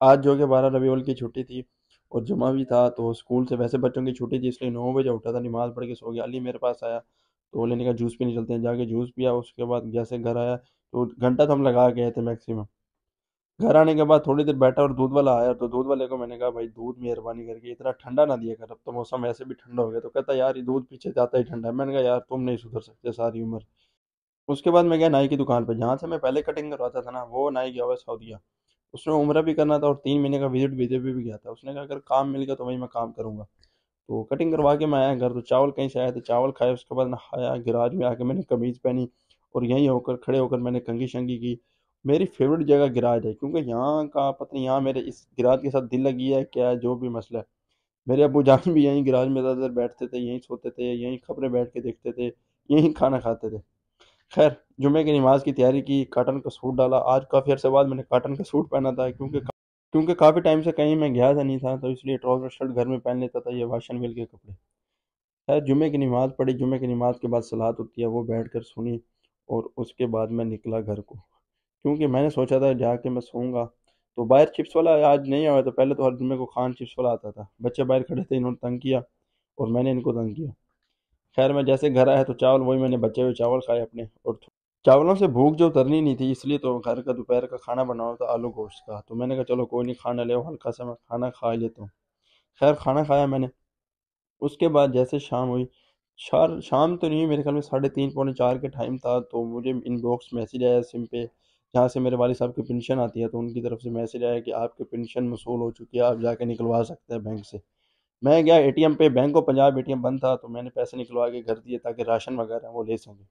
آج جو کہ 12 ربیع الاول کی چھٹی تھی اور جمعہ بھی تھا، تو اسکول سے ویسے بچوں کی چھٹی تھی، اس لیے 9 بجے اٹھا تھا، نماز پڑھ کے سو گیا۔ علی میرے پاس آیا تو وہ لینے کا جوس پینے چلتے ہیں، جا کے جوس پیا۔ اس کے بعد جیسے گھر آیا تو گھنٹہ تو ہم لگا کے آئے تھے میکسیمم۔ گھر آنے کے بعد تھوڑی دیر بیٹھا اور دودھ والا آیا، تو دودھ والے کو میں نے کہا بھائی دودھ مہربانی کر کے اتنا ٹھنڈا نہ دیا کر، اب تو موسم ایسے بھی ٹھنڈا ہو گیا۔ تو کہتا یار یہ دودھ پیچھے جاتا ہی ٹھنڈا ہے۔ میں نے کہا یار تم نہیں سدھر سکتے ساری عمر۔ اس کے بعد میں گیا نائی کی دکان پہ، جہاں سے میں پہلے کٹنگ کرواتا تھا نا، وہ نائی گیا ہوا ہے سعودیہ۔ اس میں عمرہ بھی کرنا تھا اور 3 مہینے کا وزٹ ویزے پہ بھی گیا تھا۔ اس نے کہا اگر کام مل گیا تو وہیں میں کام کروں گا۔ تو کٹنگ کروا کے میں آیا گھر، تو چاول کہیں سے آئے تھے، چاول کھائے، اس کے بعد نہایا، گراج میں آ کے میں نے قمیض پہنی اور یہیں ہو کر کھڑے ہو کر میں نے کنگھی شنگھی کی۔ میری فیوریٹ جگہ گراج ہے، کیونکہ یہاں کا پتہ نہیں، یہاں میرے اس گراج کے ساتھ دل لگی ہے کیا ہے، جو بھی مسئلہ ہے۔ میرے ابو جان بھی یہیں گراج میں زیادہ دیر بیٹھتے تھے، یہیں سوتے تھے، یہیں خبریں بیٹھ کے دیکھتے تھے، یہیں کھانا کھاتے تھے۔ خیر، جمعے کی نماز کی تیاری کی، کاٹن کا سوٹ ڈالا۔ آج کافی عرصے بعد میں نے کاٹن کا سوٹ پہنا تھا، کیونکہ کافی ٹائم سے کہیں میں گیا تھا نہیں تھا، تو اس لیے ٹراؤزر شرٹ گھر میں پہن لیتا تھا، یہ واشن ویل کے کپڑے۔ خیر، جمعے کی نماز پڑھی، جمعے کی نماز کے بعد صلاۃ ہوتی ہے، وہ بیٹھ کر سنی، اور اس کے بعد میں نکلا گھر کو، کیونکہ میں نے سوچا تھا جا کے میں سوؤں گا۔ تو باہر چپس والا آج نہیں آیا، تو پہلے تو ہر جمعے کو خان چپس والا آتا تھا، بچے باہر کھڑے تھے، انہوں نے تنگ کیا اور میں نے ان کو تنگ کیا۔ خیر، میں جیسے گھر آیا تو چاول، وہی میں نے بچے ہوئے چاول کھائے اپنے، اور چاولوں سے بھوک جو اترنی نہیں تھی، اس لیے تو گھر کا دوپہر کا کھانا بنا ہوا تھا آلو گوشت کا، تو میں نے کہا چلو کوئی نہیں، کھانا لے، ہلکا سا میں کھانا کھا ہی لیتا ہوں۔ خیر، کھانا کھایا میں نے۔ اس کے بعد جیسے شام ہوئی، شام تو نہیں ہوئی، میرے خیال میں 3:30 پونے 4 کے ٹائم تھا، تو مجھے ان باکس میسیج آیا سم پہ، جہاں سے میرے والد صاحب کی پنشن آتی ہے، تو ان کی طرف سے میسیج آیا کہ آپ کی پنشن موصول ہو چکی ہے، آپ جا کے نکلوا سکتے ہیں بینک سے۔ میں گیا اے ٹی ایم پہ، bank of Punjab A T M بند تھا، تو میں نے پیسے نکلوا کے گھر دیے تاکہ راشن وغیرہ وہ لے سکیں۔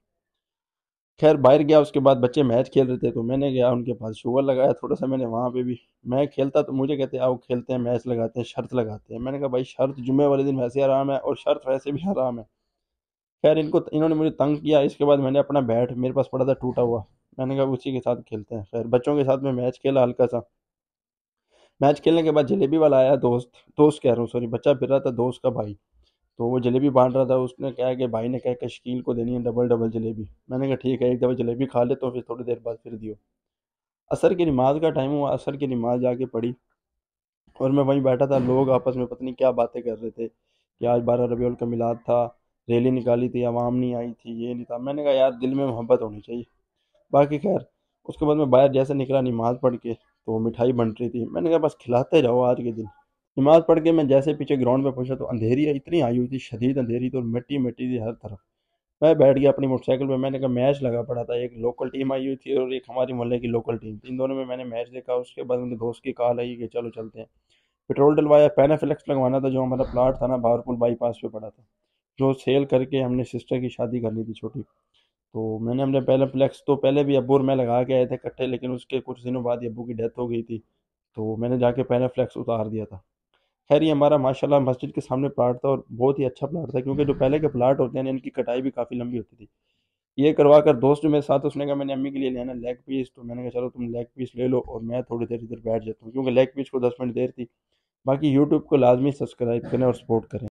خیر، باہر گیا، اس کے بعد بچے میچ کھیل رہے تھے، تو میں نے گیا ان کے پاس، شوگر لگایا تھوڑا سا میں نے وہاں پہ بھی۔ میں کھیلتا تو مجھے کہتے آؤ کھیلتے ہیں، میچ لگاتے ہیں، شرط لگاتے ہیں۔ میں نے کہا بھائی شرط جمعے والے دن ویسے حرام ہے اور شرط ویسے بھی حرام ہے۔ خیر، انہوں نے مجھے تنگ کیا، اس کے بعد میں نے اپنا بیٹ میرے پاس پڑا تھا ٹوٹا ہوا، میں نے کہا اسی کے ساتھ کھیلتے ہیں۔ خیر، بچوں کے ساتھ میں میچ کھیلا ہلکا سا۔ میچ کھیلنے کے بعد جلیبی والا آیا، دوست کہہ رہا ہوں سوری، بچہ پھر رہا تھا دوست کا بھائی، تو وہ جلیبی بانٹ رہا تھا۔ اس نے کہا کہ بھائی نے کہا کہ شکیل کو دینی ہے ڈبل ڈبل جلیبی۔ میں نے کہا ٹھیک ہے، ایک دفعہ جلیبی کھا لے تو پھر تھوڑی دیر بعد پھر دیو۔ عصر کی نماز کا ٹائم ہوا، عصر کی نماز جا کے پڑھی، اور میں وہیں بیٹھا تھا، لوگ آپس میں پتہ نہیں کیا باتیں کر رہے تھے کہ آج 12 ربیع الاول کا میلاد تھا، ریلی نکالی تھی، عوام نہیں آئی تھی، یہ نہیں تھا۔ میں نے کہا یار دل میں محبت ہونی چاہیے۔ باقی خیر، اس کے بعد میں باہر جیسے نکلا نماز پڑھ کے، تو مٹھائی بن رہی تھی، میں نے کہا بس کھلاتے جاؤ آج کے دن۔ نماز پڑھ کے میں جیسے پیچھے گراؤنڈ پہ پہنچا تو اندھیری اتنی آئی ہوئی تھی، شدید اندھیری تھی، اور مٹی مٹی تھی ہر طرف۔ میں بیٹھ گیا اپنی موٹر سائیکل پہ، میں نے کہا میچ لگا پڑا تھا، ایک لوکل ٹیم آئی ہوئی تھی اور ایک ہماری محلے کی لوکل ٹیم تھی، ان دونوں میں نے میچ دیکھا۔ اس کے بعد میرے دوست کی کال آئی کہ چلو چلتے ہیں۔ پٹرول ڈلوایا، پینافلیکس لگوانا تھا، جو ہمارا پلاٹ تھا نا بہاورپور بائی پاس پہ پڑا تھا، جو سیل کر کے ہم نے سسٹر کی شادی کرنی تھی چھوٹی، تو میں نے ہم نے پینافلیکس تو پہلے بھی ابو اور میں لگا کے آئے تھے کٹھے، لیکن اس کے کچھ دنوں بعد ابو کی ڈیتھ ہو گئی تھی، تو میں نے جا کے پینافلیکس اتار دیا تھا۔ خیر، یہ ہمارا ماشاءاللہ مسجد کے سامنے پلاٹ تھا، اور بہت ہی اچھا پلاٹ تھا، کیونکہ جو پہلے کے پلاٹ ہوتے ہیں نا، ان کی کٹائی بھی کافی لمبی ہوتی تھی۔ یہ کروا کر دوست جو میرے ساتھ، اس نے کہا میں نے امی کے لیے لینا لیگ پیس، تو میں نے کہا چلو تم لیگ پیس لے لو اور میں تھوڑی دیر ادھر بیٹھ جاتا ہوں، کیونکہ لیگ پیس کو 10 منٹ دیر تھی۔ باقی یوٹیوب کو لازمی سبسکرائب کریں اور سپورٹ کریں۔